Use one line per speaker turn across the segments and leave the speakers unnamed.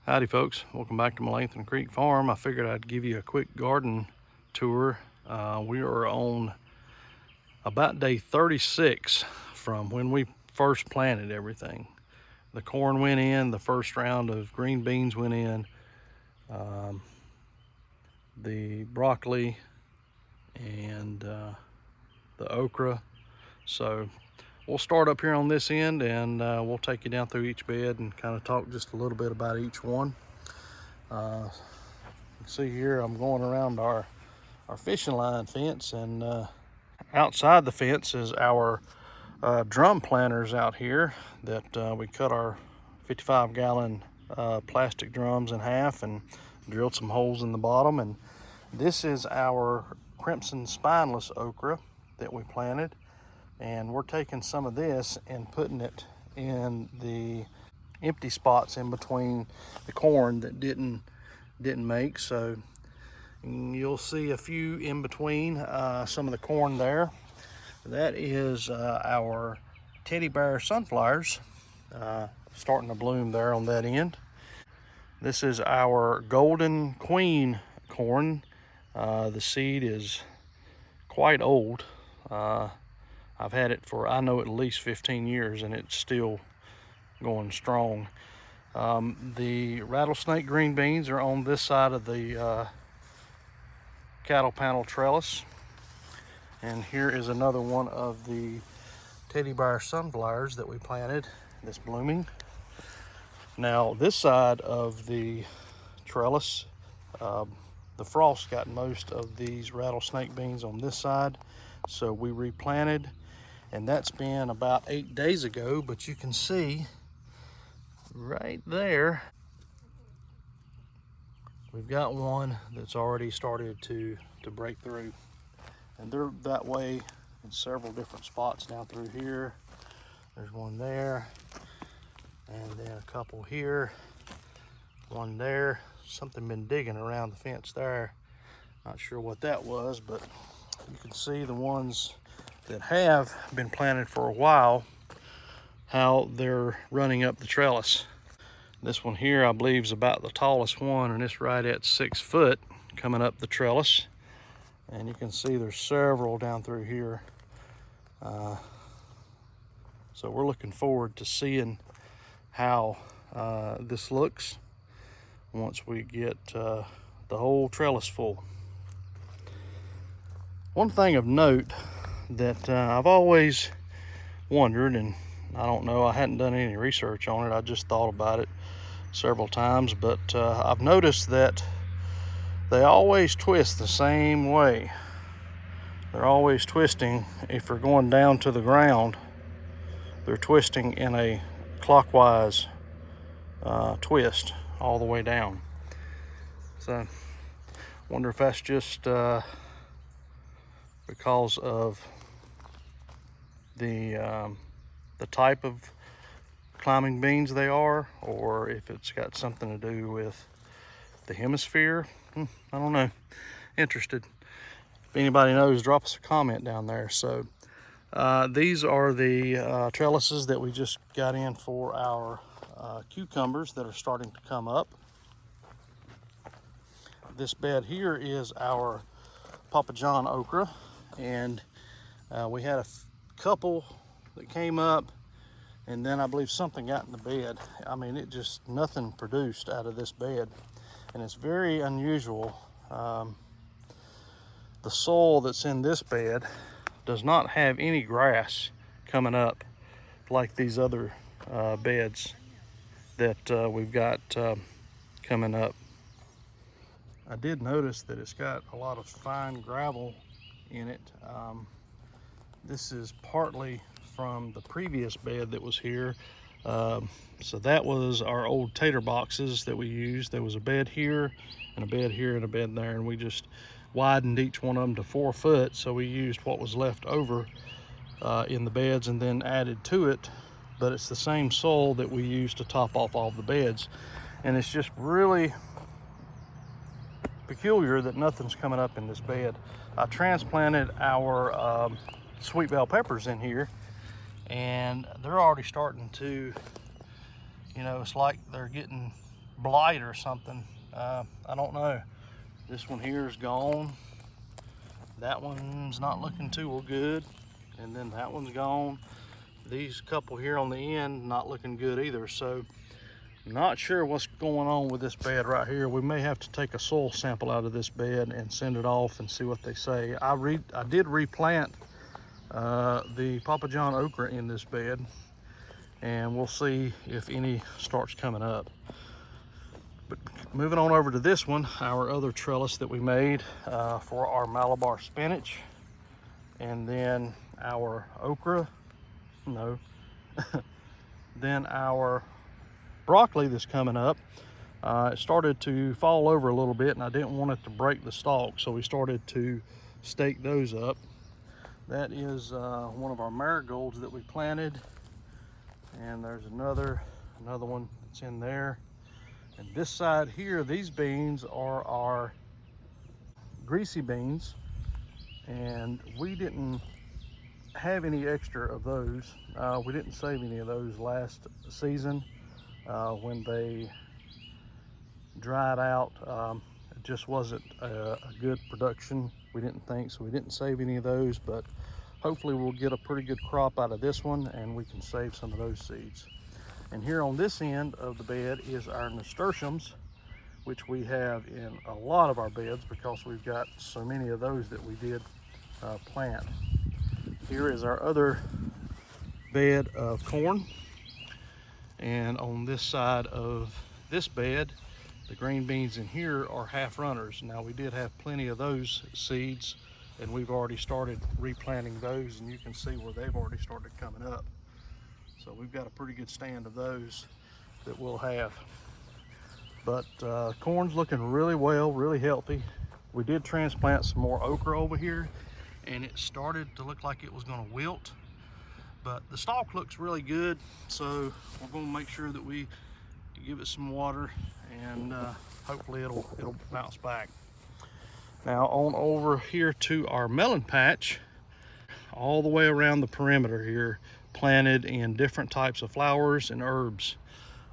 Howdy folks, welcome back to Melon Creek Farm. I figured I'd give you a quick garden tour. We are on about day 36 from when we first planted everything. The corn went in, the first round of green beans went in, the broccoli and the okra. So we'll start up here on this end and we'll take you down through each bed and kind of talk just a little bit about each one. You can see here I'm going around our fishing line fence, and outside the fence is our drum planters out here that we cut our 55-gallon plastic drums in half and drilled some holes in the bottom. And this is our crimson spineless okra that we planted, and we're taking some of this and putting it in the empty spots in between the corn that didn't make. So you'll see a few in between some of the corn there. That is our teddy bear sunflowers starting to bloom there on that end. This is our golden queen corn. The seed is quite old. I've had it for, I know, at least 15 years, and it's still going strong. The rattlesnake green beans are on this side of the cattle panel trellis. And here is another one of the teddy bear sunflowers that we planted that's blooming. Now this side of the trellis, the frost got most of these rattlesnake beans on this side, so we replanted, and that's been about 8 days ago. But you can see right there we've got one that's already started to break through, and they're that way in several different spots down through here. There's one there, and then a couple here, one there. Something been digging around the fence there. Not sure what that was, but you can see the ones that have been planted for a while, how they're running up the trellis. This one here, I believe, is about the tallest one, and it's right at 6 foot coming up the trellis. And you can see there's several down through here. So we're looking forward to seeing how this looks once we get the whole trellis full. One thing of note that I've always wondered, and I don't know, I hadn't done any research on it, I just thought about it several times, but I've noticed that they always twist the same way. They're always twisting. If they're going down to the ground, they're twisting in a clockwise twist all the way down. So wonder if that's just because of the type of climbing beans they are, or if it's got something to do with the hemisphere. I don't know. Interested. If anybody knows, drop us a comment down there. So these are the trellises that we just got in for our cucumbers that are starting to come up. This bed here is our Papa John okra, and we had a couple that came up, and then I believe something got in the bed. I mean, it just, nothing produced out of this bed, and it's very unusual. The soil that's in this bed does not have any grass coming up like these other beds that we've got coming up. I did notice that it's got a lot of fine gravel in it. This is partly from the previous bed that was here. So that was our old tater boxes that we used. There was a bed here and a bed here and a bed there, and we just widened each one of them to 4 foot. So we used what was left over in the beds and then added to it. But it's the same soil that we used to top off all the beds, and it's just really peculiar that nothing's coming up in this bed. I transplanted our sweet bell peppers in here, and they're already starting to, you know, it's like they're getting blight or something. I don't know. This one here is gone. That one's not looking too good. And then that one's gone. These couple here on the end, not looking good either. So not sure what's going on with this bed right here. We may have to take a soil sample out of this bed and send it off and see what they say. I did replant the Papa John okra in this bed, and we'll see if any starts coming up. But moving on over to this one, our other trellis that we made for our Malabar spinach, and then our okra, then our broccoli that's coming up. It started to fall over a little bit, and I didn't want it to break the stalk, so we started to stake those up. That is one of our marigolds that we planted, and there's another one that's in there. And this side here, these beans are our greasy beans, and we didn't have any extra of those. We didn't save any of those last season when they dried out. It just wasn't a good production, we didn't think, so we didn't save any of those, but hopefully we'll get a pretty good crop out of this one and we can save some of those seeds. And here on this end of the bed is our nasturtiums, which we have in a lot of our beds because we've got so many of those that we did plant. Here is our other bed of corn. And on this side of this bed, the green beans in here are half runners. Now we did have plenty of those seeds, and we've already started replanting those, and you can see where they've already started coming up. So we've got a pretty good stand of those that we'll have. But corn's looking really well, really healthy. We did transplant some more okra over here, and it started to look like it was going to wilt, but the stalk looks really good, so we're going to make sure that we give it some water, and hopefully it'll bounce back. Now on over here to our melon patch, all the way around the perimeter here, planted in different types of flowers and herbs.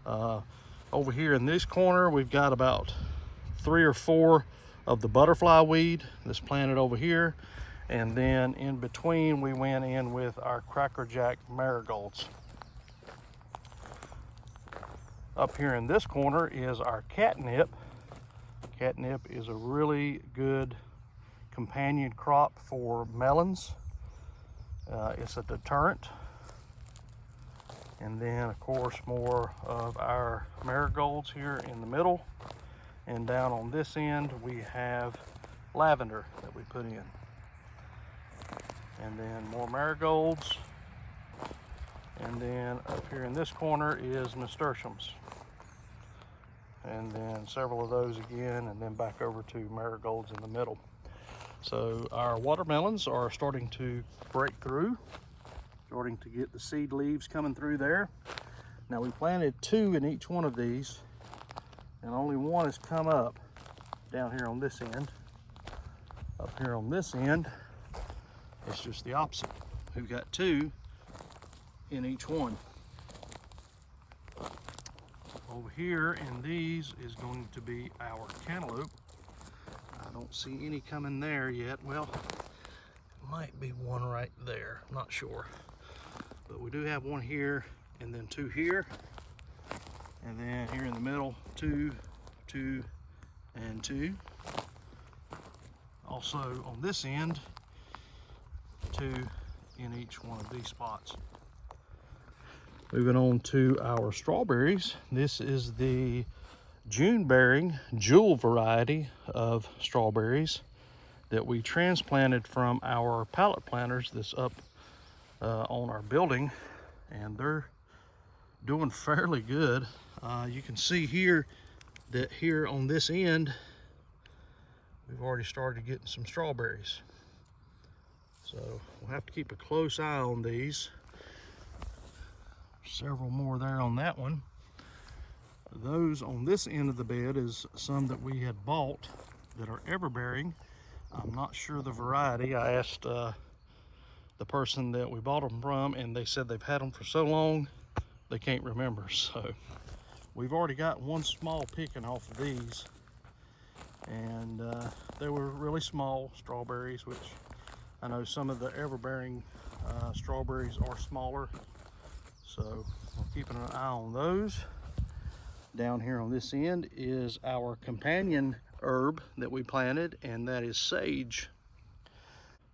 Over here in this corner, we've got about 3 or 4 of the butterfly weed that's planted over here. And then in between, we went in with our crackerjack marigolds. Up here in this corner is our catnip. Catnip is a really good companion crop for melons. It's a deterrent. And then of course more of our marigolds here in the middle. And down on this end we have lavender that we put in. And then more marigolds. And then up here in this corner is nasturtiums. And then several of those again, and then back over to marigolds in the middle. So our watermelons are starting to break through, starting to get the seed leaves coming through there. Now we planted 2 in each one of these, and only one has come up down here on this end. Up here on this end, it's just the opposite. We've got 2 in each one. Over here in these is going to be our cantaloupe. I don't see any coming there yet. Well, might be one right there, I'm not sure. But we do have one here, and then 2 here. And then here in the middle, 2, 2, and 2. Also on this end, 2 in each one of these spots. Moving on to our strawberries. This is the June bearing jewel variety of strawberries that we transplanted from our pallet planters that's up on our building, and they're doing fairly good. You can see here that here on this end we've already started getting some strawberries, so we'll have to keep a close eye on these. Several more there on that one. Those on this end of the bed is some that we had bought that are everbearing. I'm not sure the variety. I asked the person that we bought them from, and they said they've had them for so long they can't remember. So we've already got one small picking off of these, and they were really small strawberries, which I know some of the ever-bearing strawberries are smaller, so we're keeping an eye on those. Down here on this end is our companion herb that we planted, and that is sage.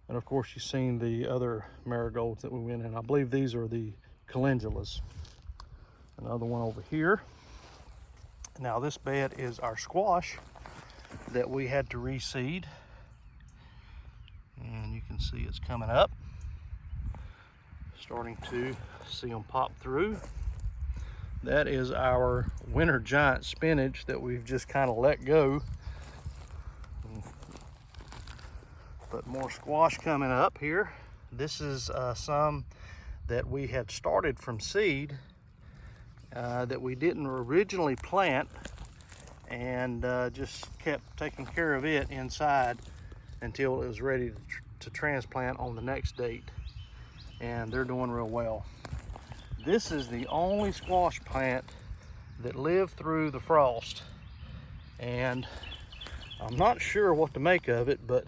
And of course, you've seen the other marigolds that we went in. I believe these are the calendulas. Another one over here. Now this bed is our squash that we had to reseed. And you can see it's coming up. Starting to see them pop through. That is our winter giant spinach that we've just kind of let go. But more squash coming up here. This is some that we had started from seed that we didn't originally plant, and just kept taking care of it inside until it was ready to transplant on the next date. And they're doing real well. This is the only squash plant that lived through the frost, and I'm not sure what to make of it, but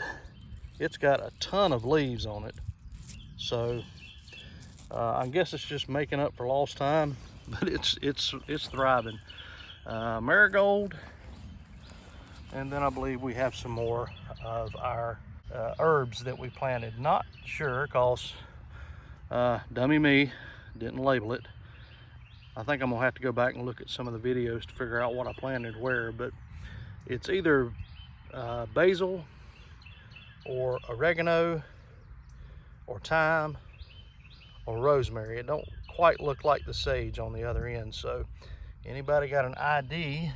it's got a ton of leaves on it. So I guess it's just making up for lost time, but it's thriving. Marigold, and then I believe we have some more of our herbs that we planted. Not sure, cause dummy me, didn't label it. I think I'm gonna have to go back and look at some of the videos to figure out what I planted where, but it's either basil or oregano or thyme or rosemary. It don't quite look like the sage on the other end, so anybody got an ID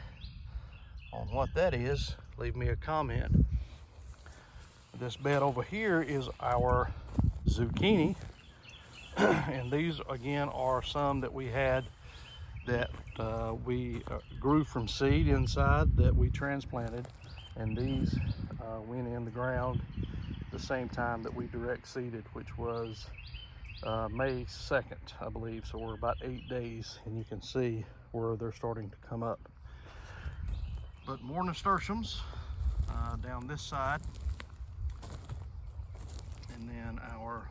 on what that is, leave me a comment. This bed over here is our zucchini. And these again are some that we had that we grew from seed inside that we transplanted, and these went in the ground the same time that we direct seeded, which was May 2nd, I believe. So we're about 8 days, and you can see where they're starting to come up. But more nasturtiums down this side, and then our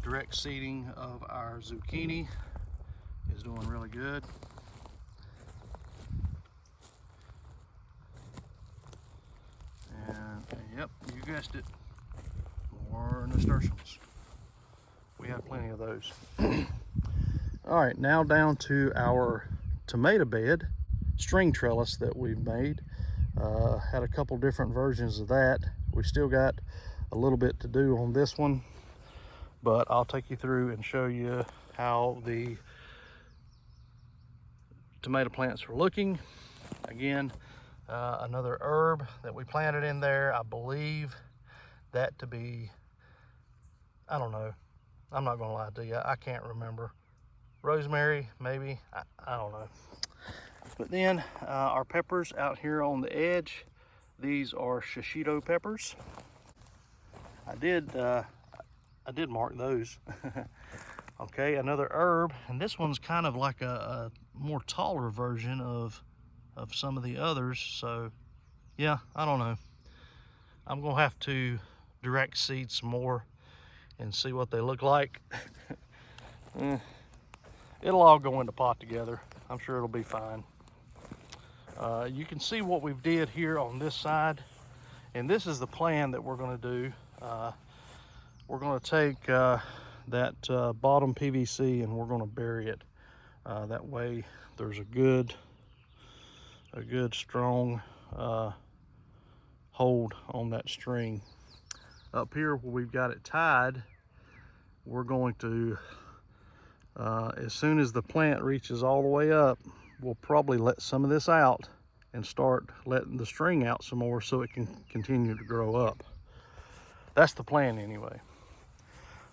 direct seeding of our zucchini is doing really good. And yep, you guessed it, more nasturtiums. We have plenty of those. All right, now down to our tomato bed string trellis that we've made. Had a couple different versions of that. We still got a little bit to do on this one, but I'll take you through and show you how the tomato plants are looking. Again, another herb that we planted in there. I believe that to be, I don't know, I'm not gonna lie to you, I can't remember. Rosemary, maybe, I don't know. But then our peppers out here on the edge, these are shishito peppers. I did mark those. Okay, another herb, and this one's kind of like a more taller version of some of the others. So yeah, I don't know. I'm gonna have to direct seed some more and see what they look like. It'll all go in the pot together. I'm sure it'll be fine. You can see what we've did here on this side, and this is the plan that we're gonna do. We're gonna take that bottom PVC and we're gonna bury it. That way there's a good strong hold on that string. Up here where we've got it tied, we're going to, as soon as the plant reaches all the way up, we'll probably let some of this out and start letting the string out some more so it can continue to grow up. That's the plan anyway.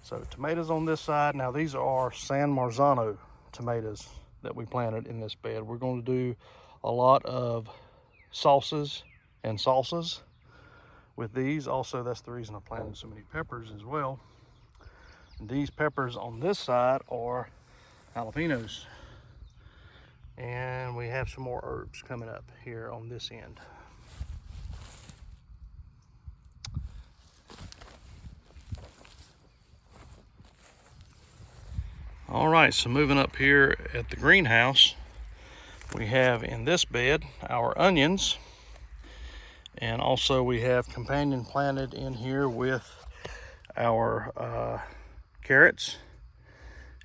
So tomatoes on this side. Now these are San Marzano tomatoes that we planted in this bed. We're going to do a lot of sauces and salsas with these. Also, that's the reason I planted so many peppers as well. And these peppers on this side are jalapenos. And we have some more herbs coming up here on this end. All right, so moving up here at the greenhouse, we have in this bed our onions, and also we have companion planted in here with our carrots,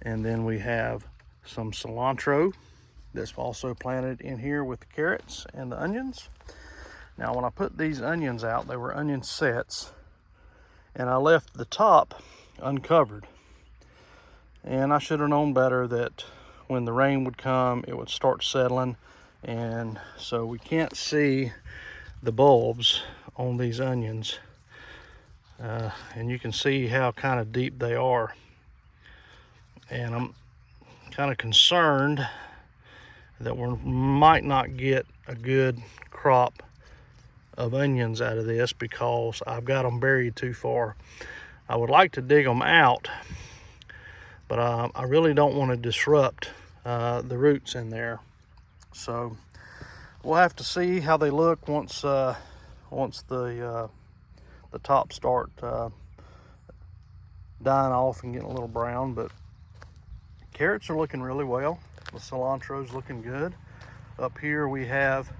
and then we have some cilantro that's also planted in here with the carrots and the onions. Now when I put these onions out, they were onion sets, and I left the top uncovered. And I should have known better that when the rain would come, it would start settling. And so we can't see the bulbs on these onions. And you can see how kind of deep they are. And I'm kind of concerned that we might not get a good crop of onions out of this because I've got them buried too far. I would like to dig them out, but I really don't want to disrupt the roots in there. So we'll have to see how they look once the tops start dying off and getting a little brown. But carrots are looking really well. The cilantro's looking good. Up here we have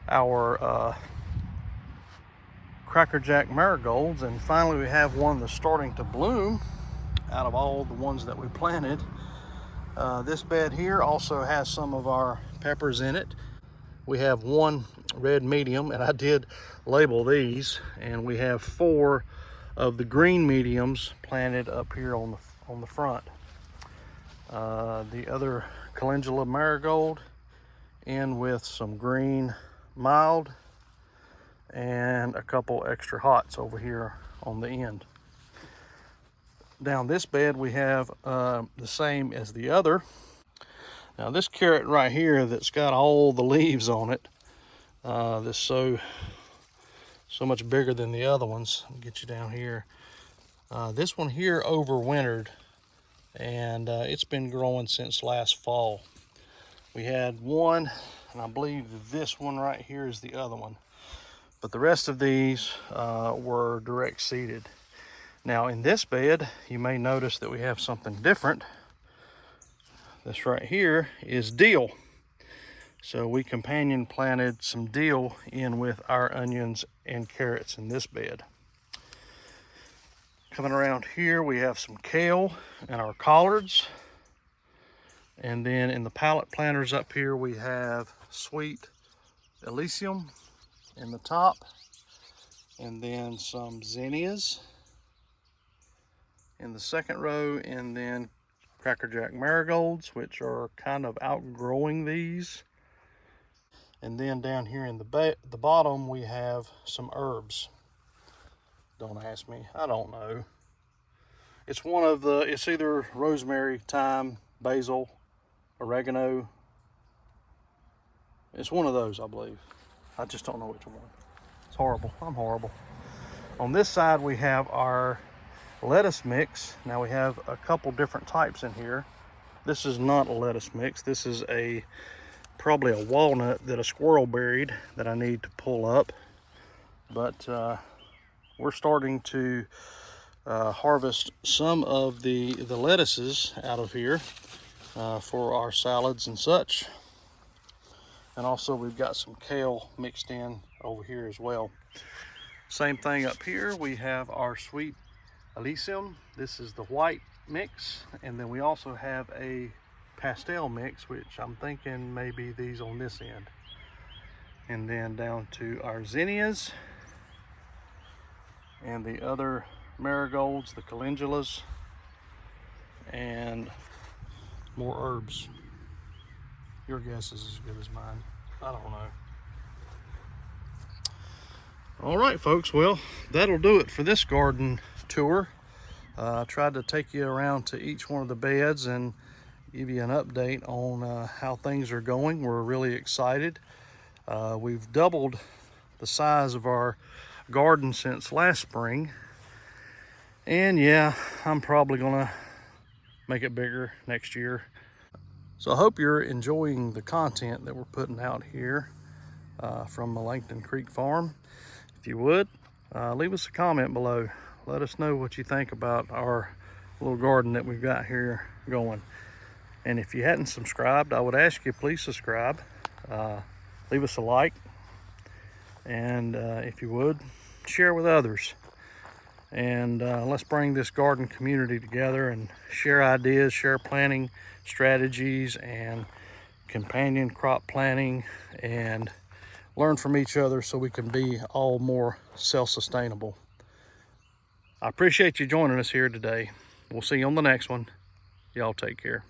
our Cracker Jack marigolds, and finally we have one that's starting to bloom out of all the ones that we planted. This bed here also has some of our peppers in it. We have one red medium, and I did label these, and we have 4 of the green mediums planted up here on the front. The other calendula marigold in with some green mild and a couple extra hots over here on the end. Down this bed we have the same as the other. Now this carrot right here that's got all the leaves on it, that's so much bigger than the other ones. I'll get you down here. This one here overwintered, and it's been growing since last fall. We had one, and I believe this one right here is the other one. But the rest of these were direct seeded. Now in this bed, you may notice that we have something different. This right here is dill. So we companion planted some dill in with our onions and carrots in this bed. Coming around here, we have some kale and our collards. And then in the pallet planters up here, we have sweet Elysium in the top, and then some zinnias in the second row, and then Cracker Jack marigolds, which are kind of outgrowing these. And then down here in the bottom, we have some herbs. Don't ask me, I don't know. It's it's either rosemary, thyme, basil, oregano. It's one of those, I believe. I just don't know which one. It's horrible. I'm horrible. On this side, we have our lettuce mix. Now we have a couple different types in here. This is not a lettuce mix. This is probably a walnut that a squirrel buried that I need to pull up. But we're starting to harvest some of the lettuces out of here for our salads and such. And also we've got some kale mixed in over here as well. Same thing up here, we have our sweet Elysium. This is the white mix, and then we also have a pastel mix, which I'm thinking maybe these on this end. And then down to our zinnias and the other marigolds, the calendulas, and more herbs. Your guess is as good as mine. I don't know. All right, folks. Well, that'll do it for this garden tour. I tried to take you around to each one of the beds and give you an update on how things are going. We're really excited. We've doubled the size of our garden since last spring. And yeah, I'm probably gonna make it bigger next year. So I hope you're enjoying the content that we're putting out here from Melanchthon Creek Farm. If you would, leave us a comment below. Let us know what you think about our little garden that we've got here going. And if you hadn't subscribed, I would ask you, please subscribe. Leave us a like. And if you would, share with others. And let's bring this garden community together and share ideas, share planting strategies and companion crop planting, and learn from each other so we can be all more self-sustainable. I appreciate you joining us here today. We'll see you on the next one. Y'all take care.